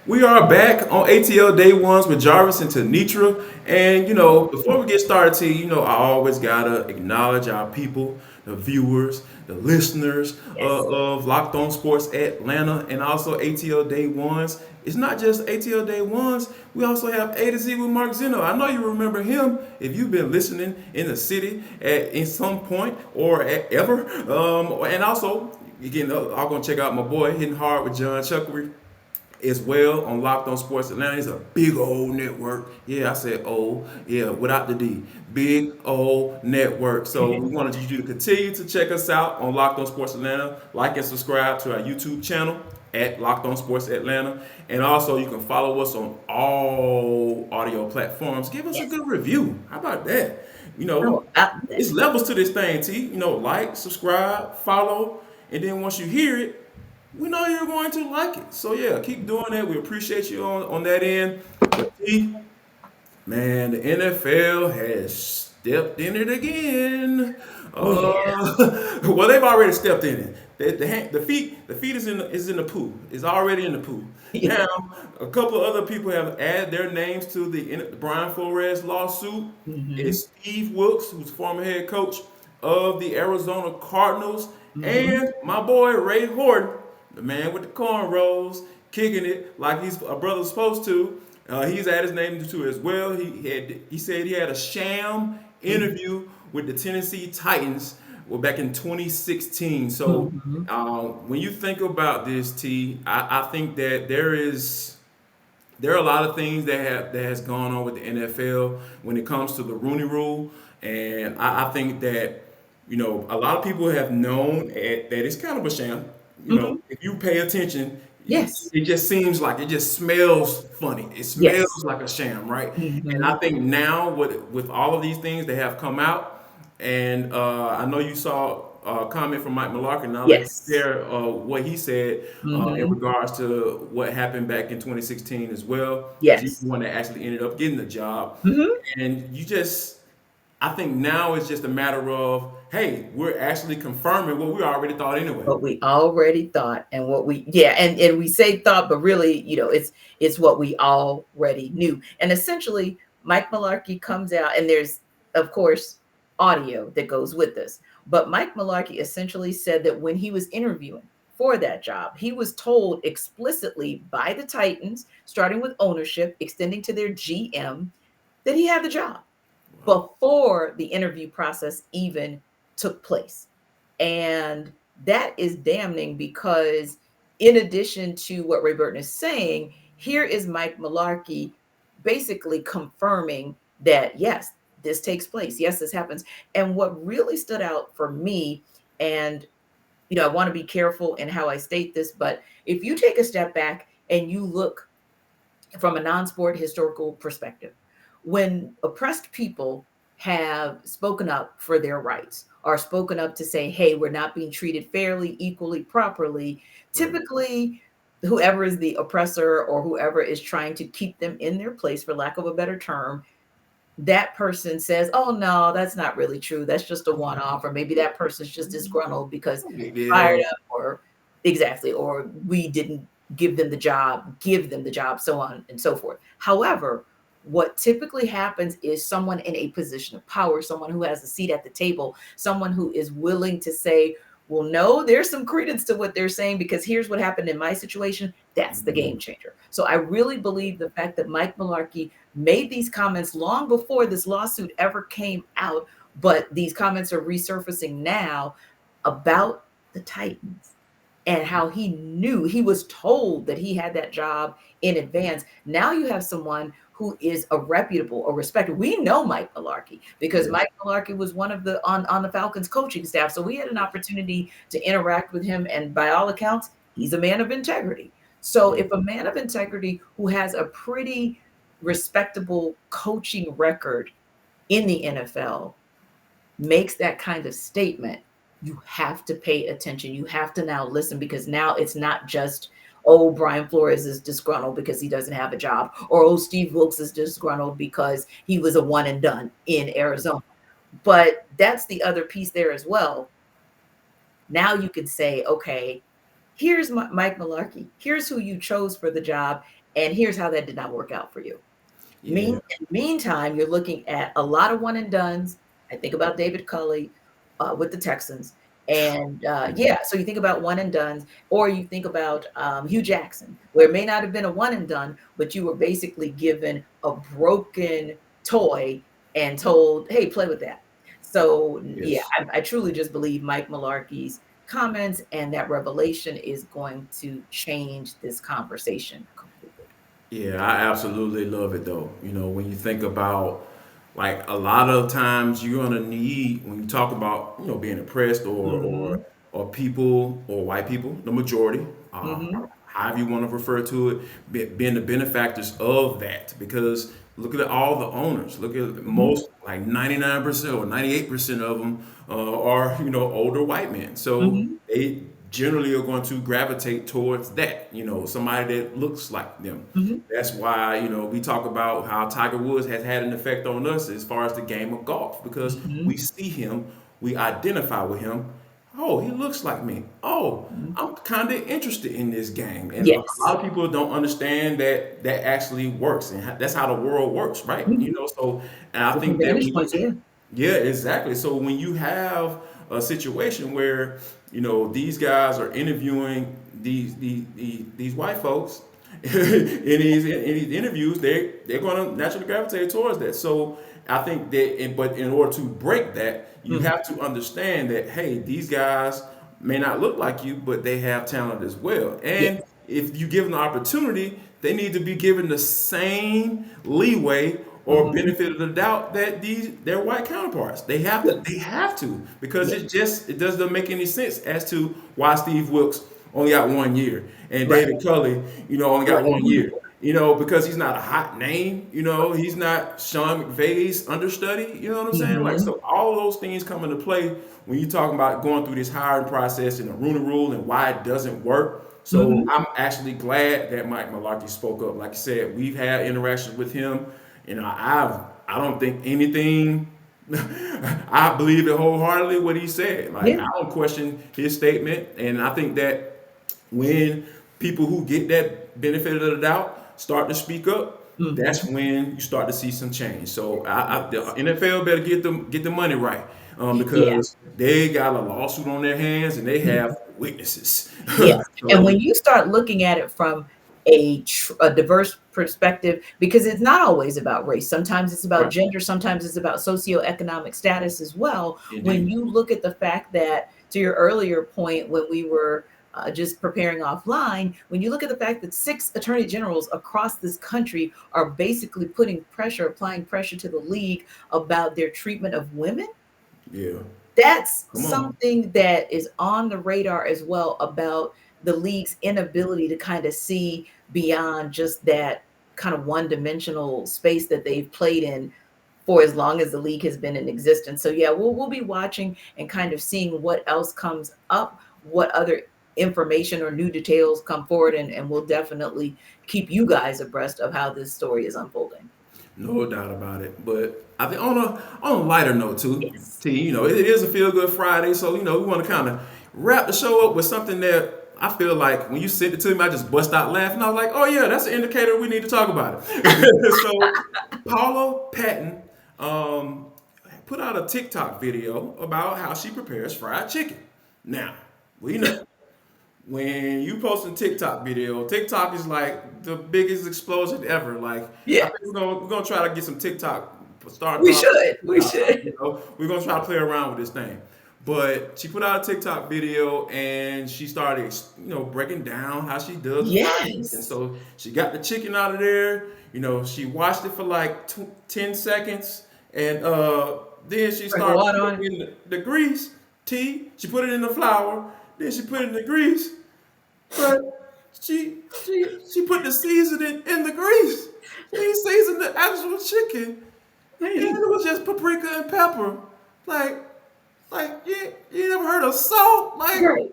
We are back on ATL Day Ones with Jarvis and Tanitra. And, before we get started, I always got to acknowledge our people, the viewers, the listeners Yes. of Locked On Sports Atlanta and also ATL Day Ones. It's not just ATL Day Ones, we also have A to Z with Mark Zeno. I know you remember him if you've been listening in the city in some point or ever. And also, again, I'm going to check out my boy Hitting Hard with John Chuckery as well on Locked On Sports Atlanta. It's a big old network. Yeah, I said old. Yeah, without the D. Big old network. So we wanted you to continue to check us out on Locked On Sports Atlanta. Like and subscribe to our YouTube channel at Locked On Sports Atlanta. And also you can follow us on all audio platforms. Give us a Yes. good review. How about that? You know, Oh, it's levels to this thing, T. Like, subscribe, follow, and then once you hear it, we know you're going to like it. So yeah, keep doing that. We appreciate you on that end. But T, man, the NFL has stepped in it again. oh yeah. Well, they've already stepped in it. The feet is in the pool. It's already in the pool. Now, a couple of other people have added their names to the Brian Flores lawsuit. hmm It's Steve Wilks, who's former head coach of the Arizona Cardinals, hmm and my boy Ray Horton, the man with the cornrows, kicking it like he's a brother supposed to. He's added his name to it as well. He said he had a sham interview with the Tennessee Titans well back in 2016. So hmm when you think about this, T, I think that there are a lot of things that has gone on with the NFL when it comes to the Rooney Rule, and I think that a lot of people have known that it's kind of a sham. hmm If you pay attention, Yes. it just seems like it just smells funny. It Yes. smells like a sham, right? And I hmm think now with all of these things that have come out, and I know you saw a comment from Mike Mularkey, and I'll let you Yes. share what he said in hmm regards to what happened back in 2016 as well, because he's the Yes. one that actually ended up getting the job. hmm And I think now it's just a matter of, hey, we're actually confirming what we already thought anyway. What we already thought and what we and we say thought, but really, it's what we already knew. And essentially, Mike Mularkey comes out, and there's of course audio that goes with this. But Mike Mularkey essentially said that when he was interviewing for that job, he was told explicitly by the Titans, starting with ownership, extending to their GM, that he had the job Wow. before the interview process even took place. And that is damning because, in addition to what Ray Burton is saying, here is Mike Mularkey basically confirming that, yes, this takes place. Yes, this happens. And what really stood out for me, and I want to be careful in how I state this, but if you take a step back and you look from a non-sport historical perspective, when oppressed people have spoken up for their rights or spoken up to say, hey, we're not being treated fairly, equally, properly, Right. typically whoever is the oppressor or whoever is trying to keep them in their place, for lack of a better term, that person says, oh no, that's not really true, that's just a one-off, or maybe that person's just disgruntled because Big fired deal. up, or exactly, or we didn't give them the job, so on and so forth. However, what typically happens is someone in a position of power, someone who has a seat at the table, someone who is willing to say, well, no, there's some credence to what they're saying because here's what happened in my situation. That's the game changer. So I really believe the fact that Mike Mularkey made these comments long before this lawsuit ever came out, but these comments are resurfacing now about the Titans and how he was told that he had that job in advance. Now you have someone who is a reputable, a respected. We know Mike Mularkey because Yeah. Mike Mularkey was one of the on the Falcons coaching staff. So we had an opportunity to interact with him, and by all accounts, he's a man of integrity. So Yeah. if a man of integrity who has a pretty respectable coaching record in the NFL makes that kind of statement, you have to pay attention. You have to now listen because now it's not just, oh, Brian Flores is disgruntled because he doesn't have a job, or oh, Steve Wilks is disgruntled because he was a one and done in Arizona. But that's the other piece there as well. Now you could say, okay, here's Mike Mularkey. Here's who you chose for the job. And here's how that did not work out for you. Yeah. In the meantime, you're looking at a lot of one and dones. I think about David Culley with the Texans. And yeah, so you think about one and dones, or you think about Hugh Jackson, where it may not have been a one and done, but you were basically given a broken toy and told, hey, play with that. So yeah, Yes. I truly just believe Mike Mularkey's comments and that revelation is going to change this conversation completely. Yeah, I absolutely love it though. You know, when you think about like a lot of times you're gonna need when you talk about being oppressed Hmm. or people or white people, the majority, Hmm. however you want to refer to it, being the benefactors of that. Because look at all the owners. Look at Hmm. most like 99% or 98% of them are older white men. So Hmm. they generally are going to gravitate towards that. Somebody that looks like them. Hmm. That's why, we talk about how Tiger Woods has had an effect on us as far as the game of golf because we Hmm. see him, we identify with him. Oh, he looks like me. Oh, Mhm. I'm kind of interested in this game. And a lot Yes. of people don't understand that that actually works and that's how the world works, right? Mhm. So, and I Different think that vantage when you points, yeah. yeah, exactly. So when you have a situation where these guys are interviewing these white folks in these interviews, they're going to naturally gravitate towards that. So I think that, but in order to break that, you Mhm. have to understand that hey, these guys may not look like you, but they have talent as well. And Yes. if you give them the opportunity, they need to be given the same leeway or Mhm. benefit of the doubt that their white counterparts. They Yes. have to because Yeah. it doesn't make any sense as to why Steve Wilks only got 1 year and Right. David Culley, only got Right. 1 year. Because he's not a hot name, he's not Sean McVay's understudy, you know what I'm saying? Like, Mhm. so all those things come into play when you talk about going through this hiring process and the Rooney Rule and why it doesn't work. So Mhm. I'm actually glad that Mike Mularkey spoke up. Like I said, we've had interactions with him. I don't think anything. I believe it wholeheartedly what he said. Like Yeah. I don't question his statement, and I think that when people who get that benefit of the doubt start to speak up, that's Mhm. when you start to see some change. So the NFL better get the money right Yeah. because they got a lawsuit on their hands and they Mhm. have witnesses. Yes. And So when you start looking at it from a diverse perspective, because it's not always about race. Sometimes it's about right, gender, sometimes it's about socioeconomic status as well. When indeed, you look at the fact that, to your earlier point, when we were just preparing offline, when you look at the fact that 6 attorney generals across this country are basically applying pressure to the league about their treatment of women, yeah, that's come on, something that is on the radar as well about the league's inability to kind of see beyond just that kind of one-dimensional space that they've played in for as long as the league has been in existence. So yeah, we'll be watching and kind of seeing what else comes up, what other information or new details come forward, and we'll definitely keep you guys abreast of how this story is unfolding. no doubt about it. But I think on a lighter note too, Yes. T, it is a feel good Friday, so we want to kind of wrap the show up with something that I feel like when you sent it to me, I just bust out laughing. I was like, oh yeah, that's an indicator we need to talk about it. So Paula Patton um, put out a TikTok video about how she prepares fried chicken. Now, we know when you post a TikTok video, TikTok is like the biggest explosion ever. Like I Yeah, think we're gonna try to get some TikTok start we talking. should. We should. We're gonna try to play around with this thing. But she put out a TikTok video and she started, breaking down how she does the fried chicken. Yes. So she got the chicken out of there. She washed it for like 10 seconds, and then she Sprinkle started water on putting it. in the grease. She put it in the flour. Then she put it in the grease. But she put the seasoning in the grease. She seasoned the actual chicken, and it was just paprika and pepper. Like, you never heard of salt? Right.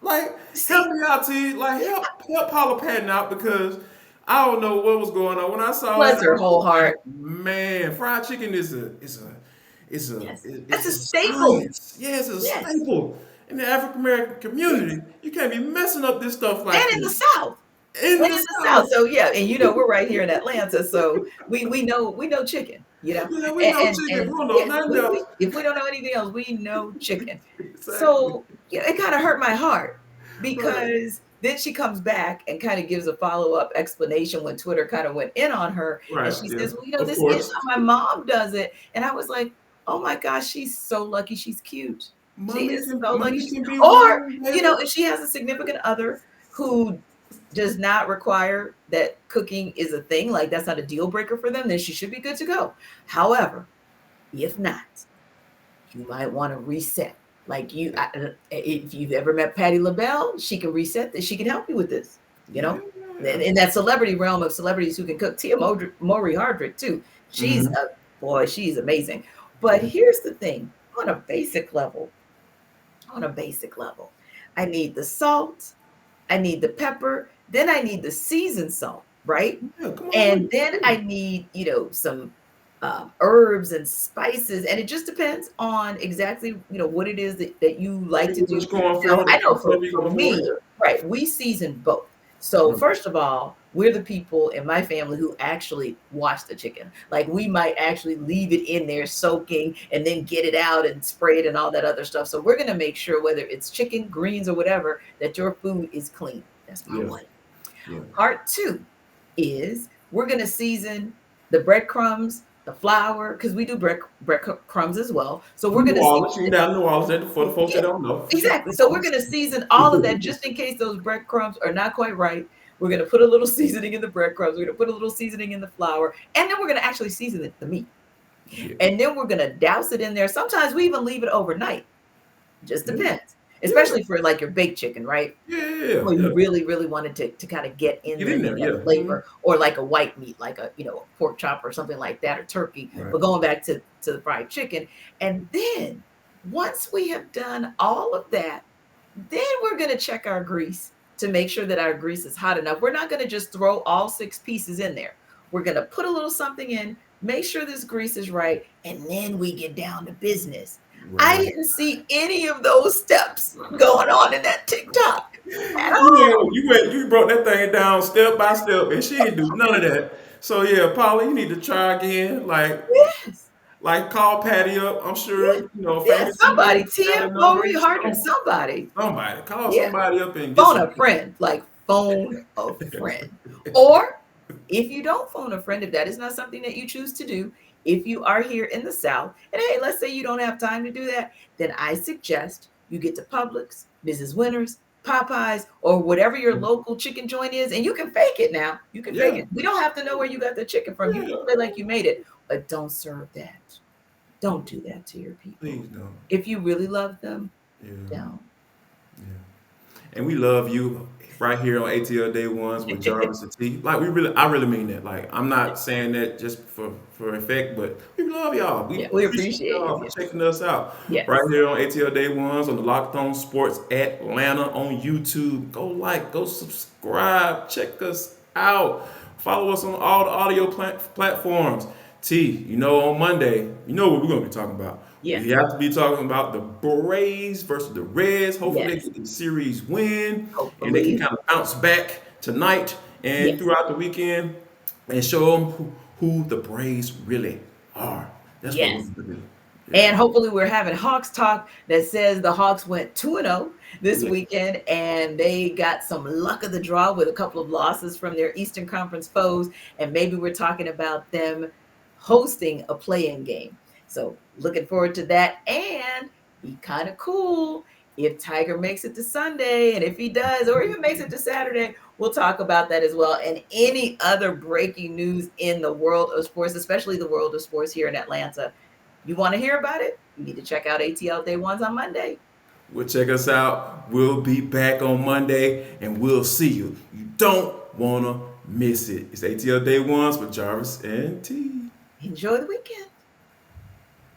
Like, help See, me out, T. Like, help Paula Patton out because I don't know what was going on when I saw it. bless I her was whole like, heart. man, fried chicken is a Yes. That's a it's a staple. science. Yeah, it's a Yes. staple in the African American Yes. community. You can't be messing up this stuff And like in the this. South. In And the in the South. South. So yeah, and we're right here in Atlanta, so we know chicken, Yeah, we know chicken. We and don't know yes, nothing we else. if we don't know anything else, we know chicken. Exactly. So it kind of hurt my heart Right. because then she comes back and kind of gives a follow-up explanation when Twitter kind of went in on her, and Right. she Yeah. says, "Well, Of this is course. how my mom does it," and I was like, "Oh my gosh, she's so lucky. She's cute. She is so lucky. Mommy She's can be or wrong, baby. if she has a significant other who does not require that cooking is a thing, like that's not a deal breaker for them, then she should be good to go. However, if not, you might want to reset. Like if you've ever met Patti LaBelle, she can reset this. She can help you with this. You know, Yeah. in that celebrity realm of celebrities who can cook, Tia Mowry Hardrick too. She's Mm-hmm. a boy. She's amazing. But Yeah. here's the thing: on a basic level, on a basic level, I need the salt. I need the pepper, then I need the seasoned salt, right? Yeah. Come on with And then I it. need, some herbs and spices. And it just depends on exactly, what it is that you like to do. What's going Now, for I the know whatever for, you're for going for? me, right, we season both. So Yeah. first of all, we're the people in my family who actually wash the chicken. Like we might actually leave it in there soaking and then get it out and spray it and all that other stuff. So we're going to make sure whether it's chicken, greens, or whatever, that your food is clean. That's part Yeah. one. Yeah. Part two is we're going to season the breadcrumbs, the flour, because we do breadcrumbs as well. So we're New going to Orleans. season You it. down New Orleans for the folks Yeah, that don't know. exactly. So we're going to season all of that just in case those breadcrumbs are not quite right. We're going to put a little seasoning in the breadcrumbs. We're going to put a little seasoning in the flour, and then we're going to actually season the meat. Yeah. And then we're going to douse it in there. Sometimes we even leave it overnight. Just Yeah. depends, Yeah. especially for like your baked chicken, right? Yeah. Yeah. Or you Yeah. really, really wanted to kind of get in Get there in and get there. that Yeah. Hmm. flavor, or like a white meat, like a pork chop or something like that, or turkey. Right. But going back to the fried chicken, and then once we have done all of that, then we're going to check our grease to make sure that our grease is hot enough. We're not going to just throw all 6 pieces in there. We're going to put a little something in, make sure this grease is right, and then we get down to business. I Right. didn't see any of those steps going on in that TikTok at all. You broke that thing down step by step, and she didn't do none of that. So yeah, Paula, you need to try again. Yes, Call Patty up. I'm sure yes, yes. famous Somebody, people got Tia a Mowry number. Hardrick, somebody. Somebody call Yeah. somebody up and get Phone some. a friend, like phone a friend. Or if you don't phone a friend, if that is not something that you choose to do, if you are here in the South, and hey, let's say you don't have time to do that, then I suggest you get to Publix, Mrs. Winters, Popeyes, or whatever your local chicken joint is, and you can fake it now. You can fake Yeah, it. We don't have to know where you got the chicken from. You can yeah, play like you made it, but don't serve that. Don't do that to your people. please don't. If you really love them, Yeah, don't. yeah. And we love you right here on ATL Day Ones with Jarvis and T. I really mean that. Like, I'm not saying that just for effect, but we love y'all. We Yeah, we appreciate appreciate you. y'all for checking us out right Yes. here on ATL Day Ones on the Locked On Sports Atlanta on YouTube. Go like, go subscribe, check us out. Follow us on all the audio platforms. T, on Monday, what we're gonna be talking about. We Yes. have to be talking about the Braves versus the Reds. Hopefully, they Yes. get the series win and they can Hopefully. kind of bounce back tonight and Yes. throughout the weekend and show them who the Braves really are. That's what we're Yes. going to do. And Yeah. hopefully we're having Hawks talk that says the Hawks went 2-0 this Yeah. weekend and they got some luck of the draw with a couple of losses from their Eastern Conference foes. And maybe we're talking about them hosting a play-in game. So looking forward to that. And be kind of cool if Tiger makes it to Sunday. And if he does, or even makes it to Saturday, we'll talk about that as well. And any other breaking news in the world of sports, especially the world of sports here in Atlanta. You want to hear about it? You need to check out ATL Day Ones on Monday. Well, check us out. We'll be back on Monday and we'll see you. You don't want to miss it. It's ATL Day Ones with Jarvis and T. Enjoy the weekend.